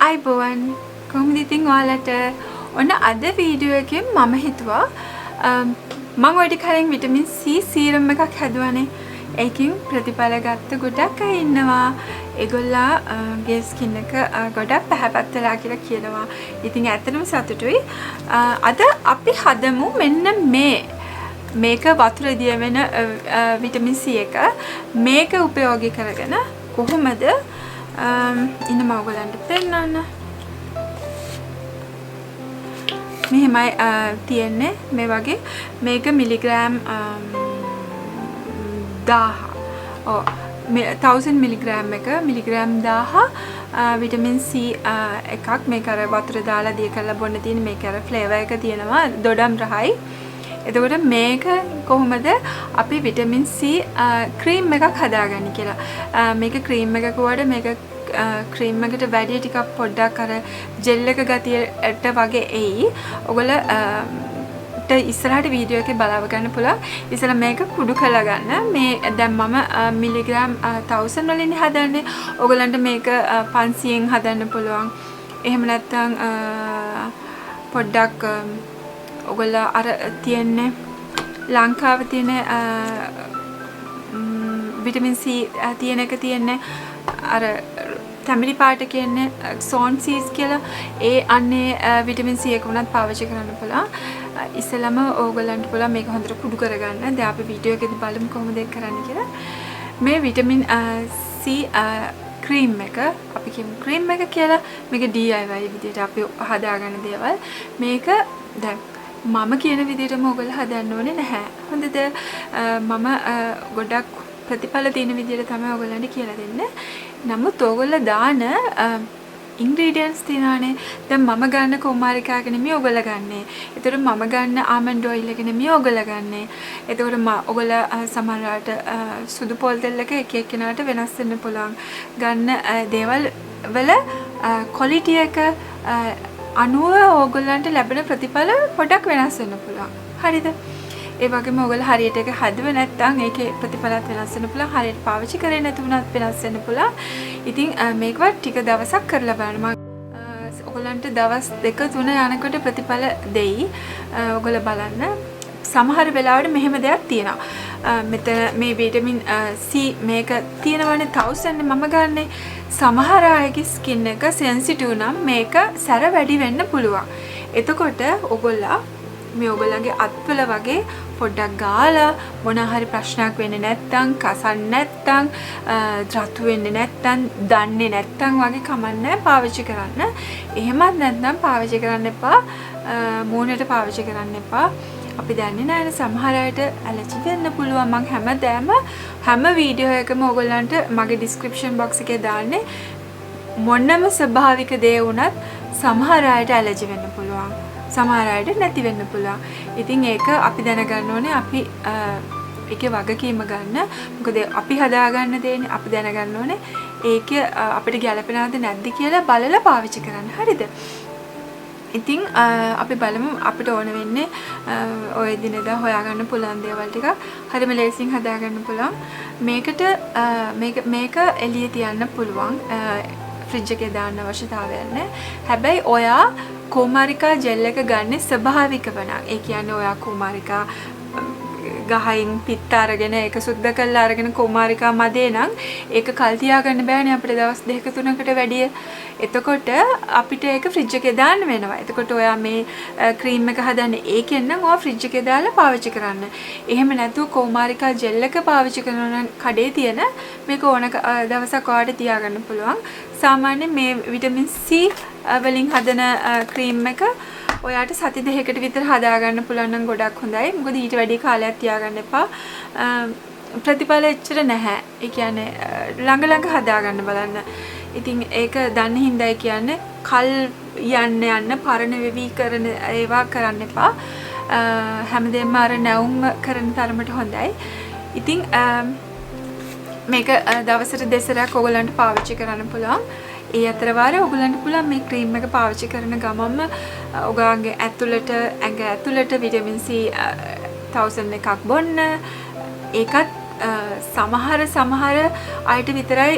අයිබෝවන් කොහොමද ඉතින් ඔයාලට ඔන්න අද වීඩියෝ එකෙන් මම හිතුවා මම ඔය ටික කලින් විටමින් C සීරම් එකක් හැදුවානේ ඒකෙන් ප්‍රතිඵල ගත්ත ගොඩක් අය ඉන්නවා ඒගොල්ලන්ගේ ස්කින් එක ගොඩක් පැහැපත් වෙලා කියලා කියනවා ඉතින් ඇත්තටම සතුටුයි අද අපි හදමු මෙන්න මේක වතුර දිය වෙන විටමින් C එක මේක උපයෝගී කරගෙන කොහොමද ඉන්න මම ඔයගලන්ට පෙන්නන්න මෙහෙමයි තියෙන්නේ මේ වගේ මේක මිලිග්‍රෑම් 1000 මිලිග්‍රෑම් එක මිලිග්‍රෑම් 1000 විටමින් C එකක් මේක අර වතුර දාලා දිය කරලා බොන්න තියෙන මේක අර ෆ්ලේවර් එක තියෙනවා දොඩම් රහයි එතකොට මේක කොහොමද අපි විටමින් C ක්‍රීම් එකක් හදාගන්නේ කියලා මේක ක්‍රීම් එකක වඩා මේක ක්‍රීම් එකට වැඩි ටිකක් පොඩ්ඩක් අර ජෙල් එක ගතියට වගේ එයි. ඔයගොල්ලෝ ඉස්සරහට වීඩියෝ එකේ බලව ගන්න පුළුවන්. ඉස්සෙල්ලා මේක කුඩු කරලා ගන්න. මේ දැන් මම මිලිග්‍රෑම් 1000 වලින් හදන්නේ. ඔයගොල්ලන්ට මේක 500න් හදන්න පුළුවන්. එහෙම නැත්නම් පොඩ්ඩක් ඔයගොල්ලෝ අර තියෙන්නේ ලංකාවේ තියෙන විටමින් C තියෙන එක තියෙන්නේ අර තමිලි පාට කියන්නේ සෝන් සීඩ්ස් කියලා ඒ අන්නේ විටමින් C එක උනත් පාවිච්චි කරන්න පුළුවන්. ඉස්සෙල්ලාම ඕගොල්ලන්ට පුළුවන් මේක හොඳට කුඩු කරගන්න. දැන් අපි වීඩියෝ එකේදී බලමු කොහොමද ඒක කරන්නේ කියලා. මේ විටමින් C ක්‍රීම් එක අපි කියමු ක්‍රීම් එක කියලා. මේක DIY විදිහට අපි හදාගන්න දේවල්. මේක දැන් මම කියන විදිහටම ඔයගොල්ලෝ හදන්න ඕනේ නැහැ. හොඳද? මම ගොඩක් ප්‍රතිඵල තියෙන විදිහට තමයි ඔයගොල්ලන්ට කියලා දෙන්නේ. නමුත් ඔයගොල්ලෝ දාන ඉන්ග්‍රීඩියන්ට්ස් තියෙනවානේ. දැන් මම ගන්න කුමාරිකාක නෙමෙයි ඔයගොල්ලෝ ගන්නෙ. ඒතකොට මම ගන්න ආමන්ඩ් ඔයිල් එක නෙමෙයි ඔයගොල්ලෝ ගන්නෙ. ඒතකොට ඔයගොල්ලෝ සමහරවිට සුදු පොල් තෙල් එක එක එක්කෙනාට වෙනස් වෙන්න පුළුවන්. ගන්න දේවල් වල ක්වොලිටි එක අනුව ඕගොල්ලන්ට ලැබෙන ප්‍රතිඵල පොඩක් වෙනස් වෙන්න පුළුවන්. හරිද? ඒ වගේම ඔයගොල්ලෝ හරියට ඒක හදුවේ නැත්නම් ඒකේ ප්‍රතිඵලات වෙනස් වෙන්න පුළුවන්. හරියට පාවිච්චි කරේ නැතුණත් වෙනස් වෙන්න පුළුවන්. ඉතින් මේකවත් ටික දවසක් කරලා බලන්න. මම ඔයගොල්ලන්ට දවස් 2-3 යනකොට ප්‍රතිඵල දෙයි. ඔයගොල්ලෝ බලන්න. සමහර වෙලාවට මෙහෙම දෙයක් තියෙනවා. මෙතන මේ විටමින් C මේක තියෙනවනේ 1000 මම ගන්නෙ. සමහර අයගේ ස්කින් එක සෙන්සිටිව් නම් මේක සැර වැඩි වෙන්න පුළුවන්. එතකොට ඔයගොල්ලෝ මේ ඔයගොල්ලන්ගේ අත්වල වගේ පොඩ්ඩක් ගාලා මොන හරි ප්‍රශ්නයක් වෙන්නේ නැත්නම් කසන්නේ නැත්නම් රතු වෙන්නේ නැත්නම් දන්නේ නැත්නම් වගේ කමන්නේ පාවිච්චි කරන්න. එහෙමත් නැත්නම් පාවිච්චි කරන්න එපා. මූණට පාවිච්චි කරන්න එපා. අපි දන්නේ නැහැ සමහර අයට ඇලර්ජි වෙන්න පුළුවන්. මම හැම වීඩියෝ එකම ඔයගොල්ලන්ට මගේ ඩිස්ක්‍රිප්ෂන් බොක්ස් එකේ දාන්නේ මොනම ස්වභාවික දේ වුණත් සමහර අයට ඇලර්ජි වෙන්න පුළුවන්. සමහර අයට නැති වෙන්න පුළුවන්. ඉතින් ඒක අපි දැනගන්න ඕනේ අපි ඒකේ වගකීම ගන්න. මොකද අපි හදාගන්න දේනේ අපි දැනගන්න ඕනේ ඒක අපිට ගැළපෙනවද නැද්ද කියලා බලලා පාවිච්චි කරන්න. හරිද? ඉතින් අපි බලමු අපිට ඕන වෙන්නේ ඔය දිනදා හොයාගන්න පුළුවන් දේවල් ටික හරිම ලේසියෙන් හදාගන්න පුළුවන්. මේකට මේක එළියේ තියන්න පුළුවන්. ෆ්‍රිජ් එකේ දාන්න අවශ්‍යතාවයක් නැහැ. හැබැයි ඔයා කුමාරිකා ජෙල් එක ගන්න ස්වභාවිකව නම් ඒ කියන්නේ ඔයා කුමාරිකා ගහයින් පිත්ත අරගෙන ඒක සුද්ධ කරලා අරගෙන කුමාරිකා මදේ නම් ඒක කල් තියාගන්න බෑනේ අපිට දවස් 2-3කට වැඩිය. එතකොට අපිට ඒක ෆ්‍රිජ් එකේ දාන්න වෙනවා. එතකොට ඔයා මේ ක්‍රීම් එක හදන්නේ ඒකෙන් නම් ඔයා ෆ්‍රිජ් එකේ දාලා පාවිච්චි කරන්න. එහෙම නැතුව කුමාරිකා ජෙල් එක පාවිච්චි කරනවා නම් කඩේ තියෙන මේක ඕන දවසක් ඔයාට තියාගන්න පුළුවන්. සාමාන්‍යයෙන් මේ විටමින් C වලින් හදන ක්‍රීම් එක ඔයාට සති 2කට විතර හදාගන්න පුළුවන් නම් ගොඩක් හොඳයි. මොකද ඊට වැඩි කාලයක් තියාගන්න එපා. ප්‍රතිඵල එච්චර නැහැ. ඒ කියන්නේ ළඟ හදාගන්න බලන්න. ඉතින් ඒක දන්න හින්දායි කියන්නේ කල් යන්න පරණ වෙවි කරන ඒවා කරන්න එපා. හැමදේම අර නැවුම් කරන තරමට හොඳයි. ඉතින් මේක දවසට දෙසරක් ඔයගලන්ට පාවිච්චි කරන්න පුළුවන්. ඒ අතර වාරේ ඔයගලන්ට පුළුවන් මේ ක්‍රීම් එක පාවිච්චි කරන ගමන්ම ඔයගාගේ ඇඟ ඇතුළට විටමින් C 1000 එකක් බොන්න. ඒකත් සමහර අයට විතරයි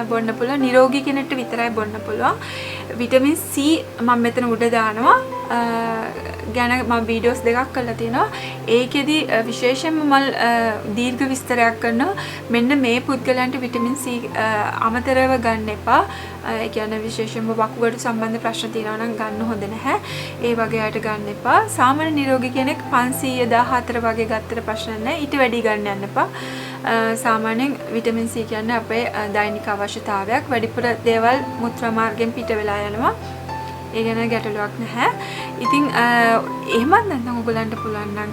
බොන්න පුළුවන්. නිරෝගී කෙනෙක්ට විතරයි බොන්න පුළුවන්. විටමින් C මම මෙතන උඩ දානවා. ගැන මම වීඩියෝස් දෙකක් කරලා තියෙනවා. ඒකෙදි විශේෂයෙන්ම මම දීර්ඝ විස්තරයක් කරනවා. මෙන්න මේ පුද්ගලයන්ට විටමින් C අමතරව ගන්න එපා. ඒ කියන්නේ විශේෂයෙන්ම වකුගඩු සම්බන්ධ ප්‍රශ්න තියෙනවා නම් ගන්න හොඳ නැහැ. ඒ වගේ අයට ගන්න එපා. සාමාන්‍ය නිරෝගී කෙනෙක් 514 වගේ ගත්තට ප්‍රශ්න නැහැ. ඊට වැඩි ගන්න යන්න එපා. සාමාන්‍යයෙන් විටමින් C කියන්නේ අපේ දෛනික අවශ්‍යතාවයක්. වැඩිපුර දේවල් මුත්‍රා මාර්ගයෙන් පිට වෙලා යනවා. ඒ ගැන ගැටලුවක් නැහැ. ඉතින් එහෙමත් නැත්නම් ඔයගලන්ට පුළුවන් නම්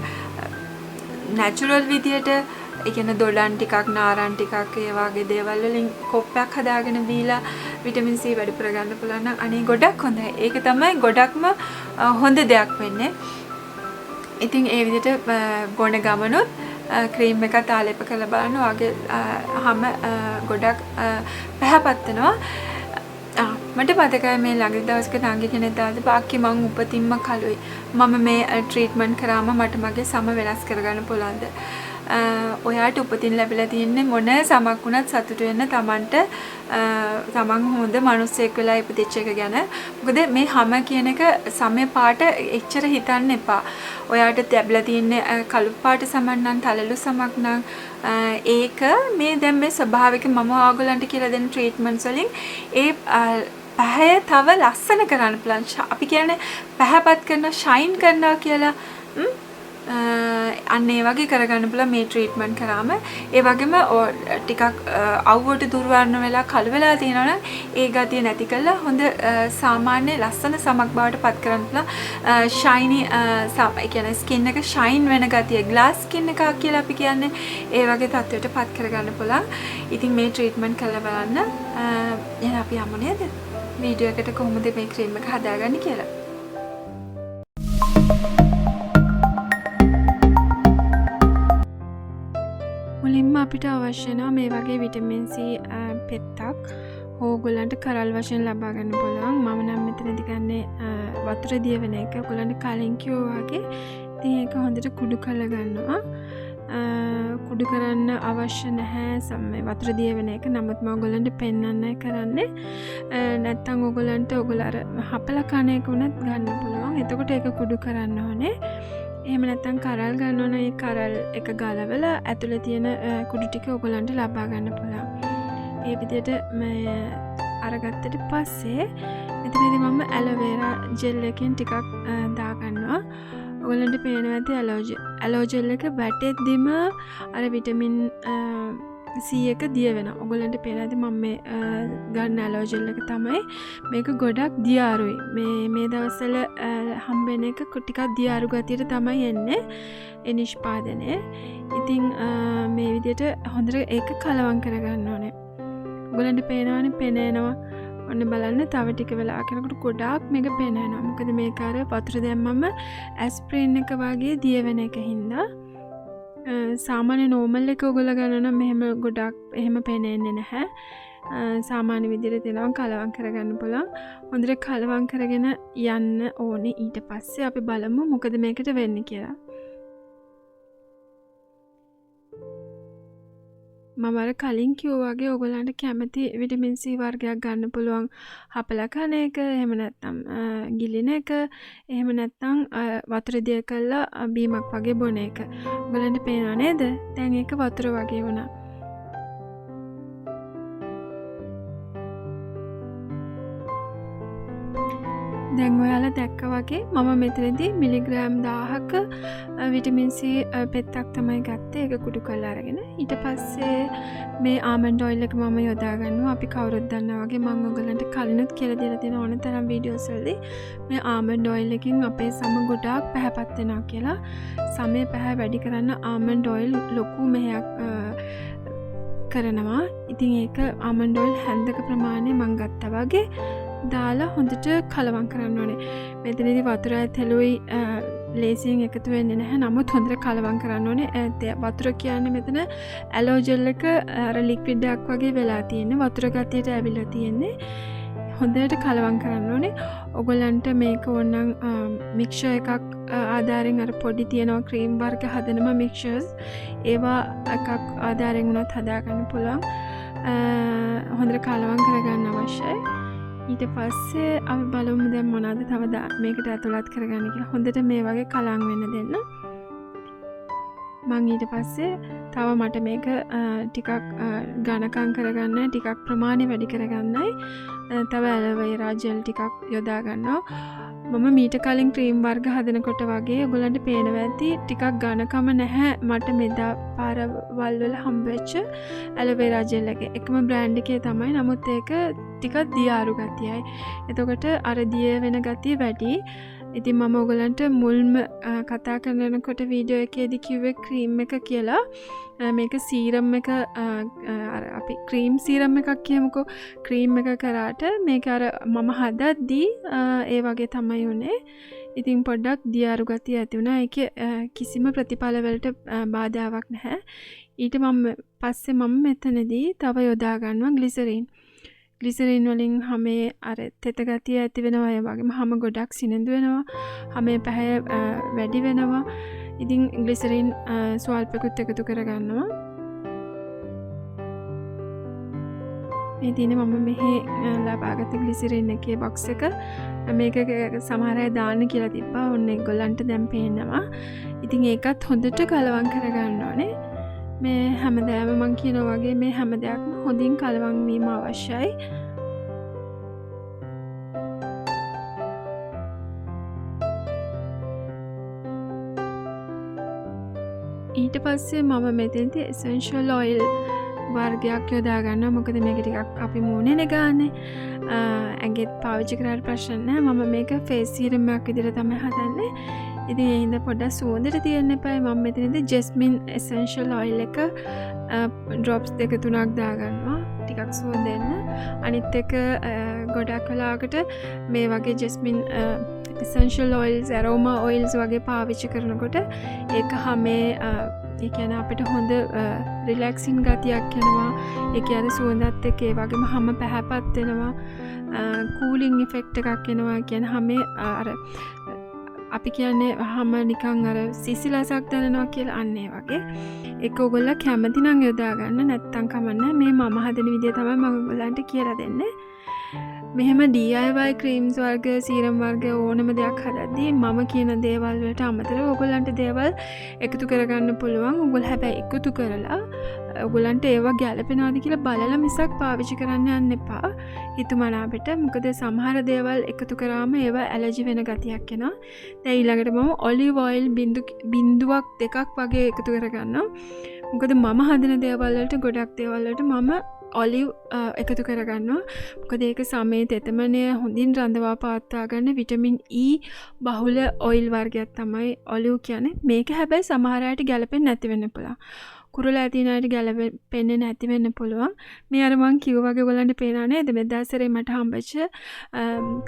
නැචරල් විදියට ඒ කියන්නේ දොඩම් ටිකක් නාරන් ටිකක් ඒ වගේ දේවල් වලින් කොප්පයක් හදාගෙන බීලා විටමින් C වැඩිපුර ගන්න පුළුවන් නම් අනේ ගොඩක් හොඳයි. ඒක තමයි ගොඩක්ම හොඳ දෙයක් වෙන්නේ. ඉතින් ඒ විදිහට බොන ගමනොත් ක්‍රීම් එකත් ආලේප කරලා බලන්න ඔයගේ හැම ගොඩක් පැහැපත් වෙනවා. මට මතකයි මේ ළඟ දවසක නාගි කෙනෙක් දාලා බාක්කි මං උපතින්ම කළුයි. මම මේ ට්‍රීට්මන්ට් කරාම මට මගේ සම වෙනස් කරගන්න පුළුවන්ද? ඔයාට උපතින් ලැබිලා තියෙන්නේ මොන සමක් වුණත් සතුටු වෙන්න තමන්ට තමන් හොඳ මිනිස්සෙක් වෙලා ඉපදිච්ච එක ගැන. මොකද මේ හැම කියන එක සමය පාට එච්චර හිතන්න එපා. ඔයාට ලැබිලා තියෙන්නේ කළු පාට සමක් නම් තලලු සමක් නම් ඒක මේ දැන් මේ ස්වභාවික මම ඔයගලන්ට කියලා දෙන ට්‍රීට්මන්ට්ස් වලින් ඒ පැහැය තව ලස්සන කරන්න පුළුවන්. අපි කියන්නේ පැහැපත් කරනවා, ෂයින් කරනවා කියලා. අන්න ඒ වගේ කරගන්න පුළුවන් මේ ට්‍රීට්මන්ට් කරාම. ඒ වගේම ටිකක් අවුවට දුර්වර්ණ වෙලා කළු වෙලා තියෙනවා නම් ඒ ගතිය නැති කරලා හොඳ සාමාන්‍ය ලස්සන සමක් බවට පත් කරන්න පුළුවන්. ෂයිනි ඒ කියන්නේ ස්කින් එක ෂයින් වෙන ගතිය, ග්ලාස් ස්කින් එකක් කියලා අපි කියන්නේ. ඒ වගේ තත්ත්වයට පත් කරගන්න පුළුවන්. ඉතින් මේ ට්‍රීට්මන්ට් කරලා බලන්න. එහෙනම් අපි යමු නේද? වීඩියෝ එකට කොහොමද මේ ක්‍රීම් එක හදාගන්නේ කියලා. මුලින්ම අපිට අවශ්‍ය වෙනවා මේ වගේ විටමින් C පෙත්තක්. ඕගොල්ලන්ට කරල් වශයෙන් ලබා ගන්න පුළුවන්. මම නම් මෙතනදි ගන්නේ වතුර දියවෙන එක. ඔයගොල්ලන්ට කලින් කිව්වා වගේ ඉතින් ඒක හොඳට කුඩු කරලා ගන්නවා. කුඩු කරන්න අවශ්‍ය නැහැ සම්මේ වතුර දියවෙන එක. නමුත් මම ඔයගොල්ලන්ට පෙන්වන්නයි කරන්නේ. නැත්තම් ඔයගොල්ලන්ට ඔයගොල්ලෝ අර හපල කන එක උනත් ගන්න පුළුවන්. එතකොට ඒක කුඩු කරන්න ඕනේ. එහෙම නැත්නම් කරල් ගන්න ඕන. ඒ කරල් එක ගලවලා ඇතුලේ තියෙන කුඩු ටික ඔයගලන්ට ලබා ගන්න පුළුවන්. ඒ විදිහට මේ අරගත්තට පස්සේ මෙතනදී මම ඇලෝවෙරා ජෙල් එකෙන් ටිකක් දා ගන්නවා. ඔයගලන්ට පේනවා ඇති ඇලෝ ජෙල් එක වැටෙද්දිම අර විටමින් C එක දිය වෙනවා. ඔයගලන්ට පේනවා ඇති මම මේ ගන්න ඇලෝ ජෙල් එක තමයි මේක ගොඩක් දියාරුයි. මේ දවස්වල හම්බෙන එක ටිකක් දියාරු ගතියට තමයි එන්නේ ඒ නිෂ්පාදනය. ඉතින් මේ විදිහට හොඳට ඒක කලවම් කරගන්න ඕනේ. ඔයගලන්ට පේනවනේ පේනනවා. ඔන්න බලන්න තව ටික වෙලා කරනකොට ගොඩාක් මේක පේනනවා. මොකද මේක අර වතුර දැම්මම ඇස්ප්‍රින් එක වගේ දිය වෙන එක හින්දා සාමාන්‍ය නෝමල් එක ඔයගොල්ලෝ ගන්නවා නම් මෙහෙම ගොඩක් එහෙම පේන්නේ නැහැ. සාමාන්‍ය විදිහට දෙනවා කලවම් කරගන්න පුළුවන්. හොඳට කලවම් කරගෙන යන්න ඕනේ. ඊට පස්සේ අපි බලමු මොකද මේකට වෙන්නේ කියලා. මම අර කලින් කිව්වා වගේ ඔයගොල්ලන්ට කැමති විටමින් C වර්ගයක් ගන්න පුළුවන්. හපලා කන එක, එහෙම නැත්නම් ගිලින එක, එහෙම නැත්නම් වතුර දිය කරලා බීමක් වගේ බොන එක. ඔයගොල්ලන්ට පේනව නේද? දැන් ඒක වතුර වගේ වුණා. දැන් ඔයාලා දැක්කා වගේ මම මෙතනදී මිලිග්‍රෑම් 1000ක විටමින් C පෙත්තක් තමයි ගත්තේ. ඒක කුඩු කරලා අරගෙන ඊට පස්සේ මේ ආමන්ඩ් ඔයිල් එක මම යොදා ගන්නවා. අපි කවුරුත් දන්නා වගේ මම ඔයගලන්ට කලිනුත් කියලා දීලා තියෙන ඕන තරම් වීඩියෝස් වලදී මේ ආමන්ඩ් ඔයිල් එකෙන් අපේ සම ගොඩාක් පැහැපත් වෙනවා කියලා. සමය පැහැ වැඩි කරන්න ආමන්ඩ් ඔයිල් ලොකු මෙහෙයක් කරනවා. ඉතින් ඒක ආමන්ඩ් ඔයිල් හැන්දක ප්‍රමාණය මම ගත්තා වගේ දාලා හොඳට කලවම් කරන්න ඕනේ. මෙතනදී වතුරයි තෙලුයි ලේසියෙන් එකතු වෙන්නේ නැහැ. නමුත් හොඳට කලවම් කරන්න ඕනේ. වතුර කියන්නේ මෙතන ඇලෝ ජෙල් එක අර ලික්විඩ් එකක් වගේ වෙලා තියෙන්නේ. වතුර ගතියට ඇවිල්ලා තියෙන්නේ. හොඳට කලවම් කරන්න ඕනේ. ඔයගොල්ලන්ට මේක ඕනනම් මික්ස්චර් එකක් ආධාරයෙන් අර පොඩි තියෙනවා ක්‍රීම් වර්ග හදනම මික්ස්චර්ස්. ඒවා එකක් ආධාරයෙන් උනත් හදා ගන්න පුළුවන්. හොඳට කලවම් කරගන්න අවශ්‍යයි. ඊට පස්සේ අපි බලමු දැන් මොනවද තව මේකට ඇතුළත් කරගන්න කියලා. හොඳට මේ වගේ කලං වෙන්න දෙන්න. මං ඊට පස්සේ තව මට මේක ටිකක් ඝනකම් කරගන්න, ටිකක් ප්‍රමාණය වැඩි කරගන්නයි තව ඇලෝවෙරා ජෙල් ටිකක් යොදා ගන්නවා. මම මීට කලින් ක්‍රීම් වර්ග හදනකොට වගේ ඔයගොල්ලන්ට පේනවා ඇති ටිකක් ඝනකම නැහැ මට මෙදා පාරවල් වල හම්බෙච්ච ඇලෝවෙරා ජෙල් එක. එකම බ්‍රෑන්ඩ් එකේ තමයි. නමුත් ඒක ටිකක් දියාරු ගතියයි. එතකොට අර දිය වෙන ගතිය වැඩි. ඉතින් මම ඔයගලන්ට මුල්ම කතා කරනකොට වීඩියෝ එකේදී කිව්වේ ක්‍රීම් එක කියලා. මේක සීරම් එක අපි ක්‍රීම් සීරම් එකක් කියමුකෝ. ක්‍රීම් එක කරාට මේක අර මම හදද්දී ඒ වගේ තමයි උනේ. ඉතින් පොඩ්ඩක් දියාරු ගතිය ඇති වුණා. ඒකේ කිසිම ප්‍රතිඵල වලට බාධාවක් නැහැ. ඊට පස්සේ මම මෙතනදී තව යොදා ගන්නවා ග්ලිසරින්. ග්ලිසරින් වලින් හැමේ අර තෙත ගතිය ඇති වෙනවා. ඒ වගේම හැම ගොඩක් සිනිඳු වෙනවා. හැමේ පැහැ වැඩි වෙනවා. ඉතින් ග්ලිසරින් ස්වල්පකුත් එකතු කරගන්නවා. මේ තියෙන්නේ මම මෙහි ලබාගත් ග්ලිසරින් එකේ බොක්ස් එක. මේක සමහර අය දාන්න කියලා තිබ්බා. ඔන්න ඒගොල්ලන්ට දැන් පේනවා. ඉතින් ඒකත් හොඳට කලවම් කරගන්න ඕනේ. මේ හැමදාම මං කියනවා වගේ මේ හැම දෙයක්ම හොඳින් කලවම් වීම අවශ්‍යයි. ඊට පස්සේ මම මෙතෙන්දී essential oil වර්ගයක් යොදා ගන්නවා. මොකද මේක ටිකක් අපි මූණේ ගානේ. ඇඟෙත් පාවිච්චි කරලා ප්‍රශ්න නැහැ. මම මේක face serum එකක් විදිහට තමයි හදන්නේ. ඉතින් ඒ හින්දා පොඩ්ඩක් සුවඳට තියන්න එපා. මම මෙතනදී jasmine essential oil එක drops 2-3ක් දාගන්නවා. ටිකක් සුවඳ එන්න. අනිත් එක ගොඩක් වෙලාවකට මේ වගේ jasmine essential oils, aroma oils වගේ පාවිච්චි කරනකොට ඒක හැමේ ඒ කියන්නේ අපිට හොඳ රිලැක්සින් ගතියක් එනවා. ඒක අර සුවඳත් එක්ක ඒ වගේම හැම පැහැපත් වෙනවා. කූලින් ඉෆෙක්ට් එකක් එනවා. කියන්නේ හැමේ අර අපි කියන්නේ හැම නිකන් අර සිසිලසක් දැනෙනවා කියලා අන්න ඒ වගේ. ඒක ඔයගොල්ලෝ කැමති නම් යොදා ගන්න. නැත්තම් කමන්නේ. මේ මම හදන විදිය තමයි මම ඔයගොල්ලන්ට කියලා දෙන්නේ. මෙහෙම DIY ක්‍රීම්ස් වර්ග, සීරම් වර්ග ඕනම දෙයක් හදද්දී මම කියන දේවල් වලට අමතරව ඔයගොල්ලන්ට දේවල් එකතු කරගන්න පුළුවන්. ඔයගොල්ලෝ හැබැයි එකතු කරලා ඔයගොල්ලන්ට ඒවා ගැලපෙනවද කියලා බලලා මිසක් පාවිච්චි කරන්න යන්න එපා. හිතුමනාපෙට. මොකද සමහර දේවල් එකතු කරාම ඒවා ඇලර්ජි වෙන ගතියක් එනවා. දැන් ඊළඟට මම ඔලිව් ඔයිල් බින්දුවක් දෙකක් වගේ එකතු කරගන්නවා. මොකද මම හදන දේවල් වලට ගොඩක් දේවල් වලට මම ඔලිව් එකතු කරගන්නවා. මොකද ඒක සමේ තෙතමනය හොඳින් රඳවා පවත්වා ගන්න විටමින් E බහුල ඔයිල් වර්ගයක් තමයි ඔලිව් කියන්නේ. මේක හැබැයි සමහර අයට ගැලපෙන්නේ නැති වෙන්න පුළුවන්. කුරුලා තියෙන අයට ගැලපෙන්නේ නැති වෙන්න පුළුවන්. මේ අර මං කිව්ව වගේ ඔයගලන්ට පේනා නේද? මේ දවස්වල මට හම්බෙච්ච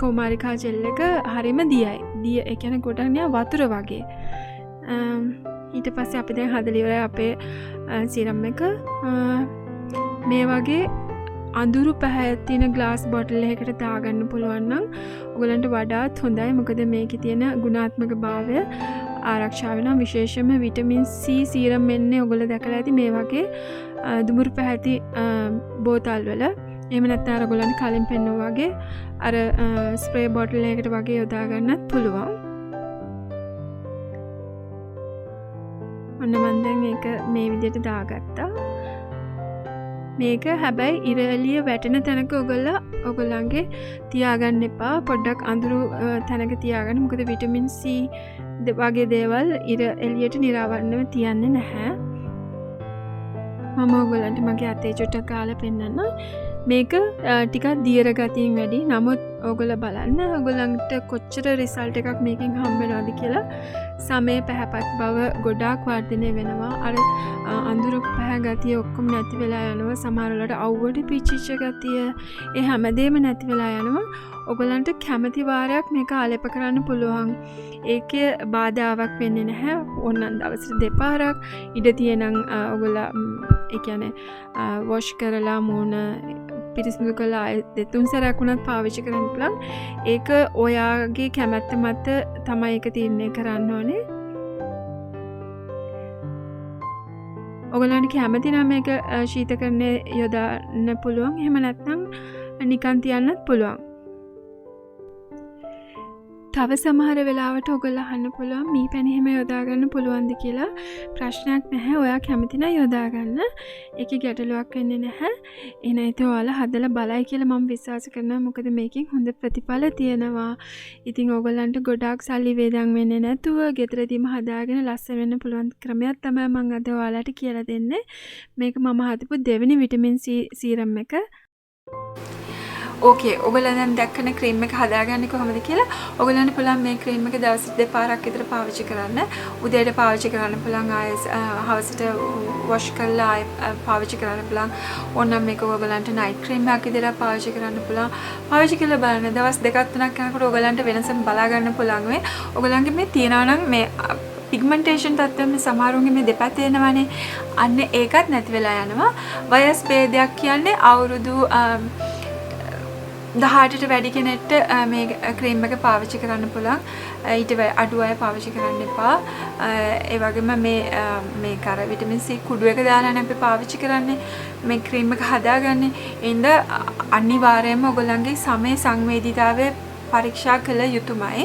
කොමාරිකා ජෙල් එක හරිම දියයි. දිය ඒ කියන්නේ ගොඩක් නිකන් වතුර වගේ. ඊට පස්සේ අපි දැන් හදලා ඉවරයි අපේ සීරම් එක. මේ වගේ අඳුරු පැහැයක් තියෙන ග්ලාස් බොටල් එකකට දාගන්න පුළුවන් නම් ඔයගලන්ට වඩාත් හොඳයි. මොකද මේකේ තියෙන ගුණාත්මක භාවය ආරක්ෂා වෙනවා. විශේෂයෙන්ම විටමින් C සීරම් එන්නේ ඔයගොල්ලෝ දැකලා ඇති මේ වගේ දුමුරු පැහැති බෝතල් වල. එහෙම නැත්නම් අර ඔයගලන්ට කලින් පෙන්නුවා වගේ අර ස්ප්‍රේ බොටල් එකකට වගේ යොදා ගන්නත් පුළුවන්. ඔන්න මම දැන් ඒක මේ විදිහට දාගත්තා. මේක හැබැයි ඉර එළිය වැටෙන තැනක ඔයගොල්ලන්ගේ තියාගන්න එපා. පොඩ්ඩක් අඳුරු තැනක තියාගන්න. මොකද විටමින් C වගේ දේවල් ඉර එළියට නිරාවරණව තියන්නේ නැහැ. මම ඔයගොල්ලන්ට මගේ අතේ චුට්ටක් ගාලා පෙන්නන්න. මේක ටිකක් දියර ගතියෙන් වැඩි. නමුත් ඔයගොල්ලෝ බලන්න ඔයගොල්ලන්ට කොච්චර රිසල්ට් එකක් මේකෙන් හම්බ වෙනවද කියලා. සමේ පැහැපත් බව ගොඩාක් වර්ධනය වෙනවා. අර අඳුරු පැහැ ගතිය ඔක්කොම නැති වෙලා යනවා. සමහර වෙලාවට අවුවට පිච්චිච්ච ගතිය ඒ හැමදේම නැති වෙලා යනවා. ඔයගොල්ලන්ට කැමති වාරයක් මේක ආලේප කරන්න පුළුවන්. ඒකේ බාධාවක් වෙන්නේ නැහැ. ඕනනම් දවසට දෙපාරක් ඉඩ තියෙනම් ඔයගොල්ලෝ ඒ කියන්නේ වොෂ් කරලා මූණ පිරිසිදු කළා 2-3 සැරයක් වුණත් පාවිච්චි කරන්න පුළුවන්. ඒක ඔයාගේ කැමැත්ත මත තමයි ඒක තීරණය කරන්න ඕනේ. ඔයගොල්ලන්ට කැමති නම් මේක ශීතකරණයේ යොදන්න පුළුවන්. එහෙම නැත්නම් නිකන් තියන්නත් පුළුවන්. තව සමහර වෙලාවට ඔයගොල්ලෝ අහන්න පුළුවන් මී පැණි හැම යොදා ගන්න පුළුවන්ද කියලා. ප්‍රශ්නයක් නැහැ. ඔයා කැමති නම් යොදා ගන්න. ඒකේ ගැටලුවක් වෙන්නේ නැහැ. එහෙනම් ඉතින් ඔයාලා හදලා බලයි කියලා මම විශ්වාස කරනවා. මොකද මේකෙන් හොඳ ප්‍රතිඵල තියෙනවා. ඉතින් ඔයගොල්ලන්ට ගොඩාක් සල්ලි වේදන් වෙන්නේ නැතුව ගෙදරදීම හදාගෙන ලස්සන වෙන්න පුළුවන් ක්‍රමයක් තමයි මම අද ඔයාලට කියලා දෙන්නේ. මේක මම හදපු දෙවෙනි විටමින් C සීරම් එක. ඕකේ ඔයගොල්ලෝ දැන් දැක්කනේ ක්‍රීම් එක හදාගන්නේ කොහොමද කියලා. ඔයගොල්ලන්ට පුළුවන් මේ ක්‍රීම් එක දවස් දෙපාරක් විතර පාවිච්චි කරන්න. උදේට පාවිච්චි කරන්න පුළුවන්, හවසට වොෂ් කරලා පාවිච්චි කරන්න පුළුවන්. ඕනනම් මේක ඔයගොල්ලන්ට නයිට් ක්‍රීම් එකක් විදිහට පාවිච්චි කරන්න පුළුවන්. පාවිච්චි කරලා බලන්න දවස් දෙකක් තුනක් යනකොට ඔයගොල්ලන්ට වෙනස බලා ගන්න පුළුවන් වෙයි. ඔයගොල්ලන්ගේ මේ තියනවා නම් මේ pigmentation තත්ත්වයෙන් සමහරුන්ගේ මේ දෙපැත්තේ එනවනේ. අන්න ඒකත් නැති වෙලා යනවා. වයස් ભેදයක් කියන්නේ අවුරුදු 18ට වැඩි කෙනෙක්ට මේ ක්‍රීම් එක පාවිච්චි කරන්න පුළුවන්. ඊට අඩු අය පාවිච්චි කරන්න එපා. ඒ වගේම මේ කර විටමින් C කුඩු එක දාලානේ අපි පාවිච්චි කරන්නේ. මේ ක්‍රීම් එක හදාගන්නේ. ඉතින් අනිවාර්යයෙන්ම ඔයගොල්ලන්ගේ සමේ සංවේදීතාවය පරීක්ෂා කළ යුතුමයි.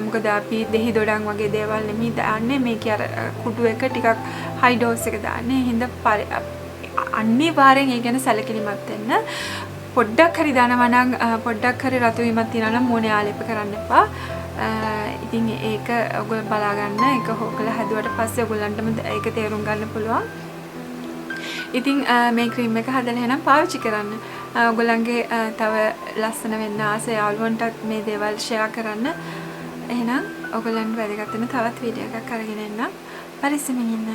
මොකද අපි දෙහි දොඩම් වගේ දේවල් නෙමෙයි දාන්නේ. මේකේ අර කුඩු එක ටිකක් හයි ඩෝස් එක දාන්නේ. හින්දා අනිවාර්යෙන් ඒ ගැන සැලකිලිමත් වෙන්න. පොඩ්ඩක් හරි දානවා නම් පොඩ්ඩක් හරි රතු වීමක් තියනවා නම් මොනේ ආලේප කරන්න එපා. ඉතින් ඒක ඔයගොල්ලෝ බලා ගන්න. ඒක හොකලා හැදුවට පස්සේ ඔයගොල්ලන්ටම ඒක තේරුම් ගන්න පුළුවන්. ඉතින් මේ ක්‍රීම් එක හදලා එහෙනම් පාවිච්චි කරන්න. ඔයගොල්ලන්ගේ තව ලස්සන වෙන්න ආස යාළුවන්ටත් මේ දේවල් ෂෙයා කරන්න. එහෙනම් ඔයගොල්ලන්ට වැදගත් වෙන තවත් වීඩියෝ එකක් අරගෙන එන්න. පරිස්සමින් ඉන්න.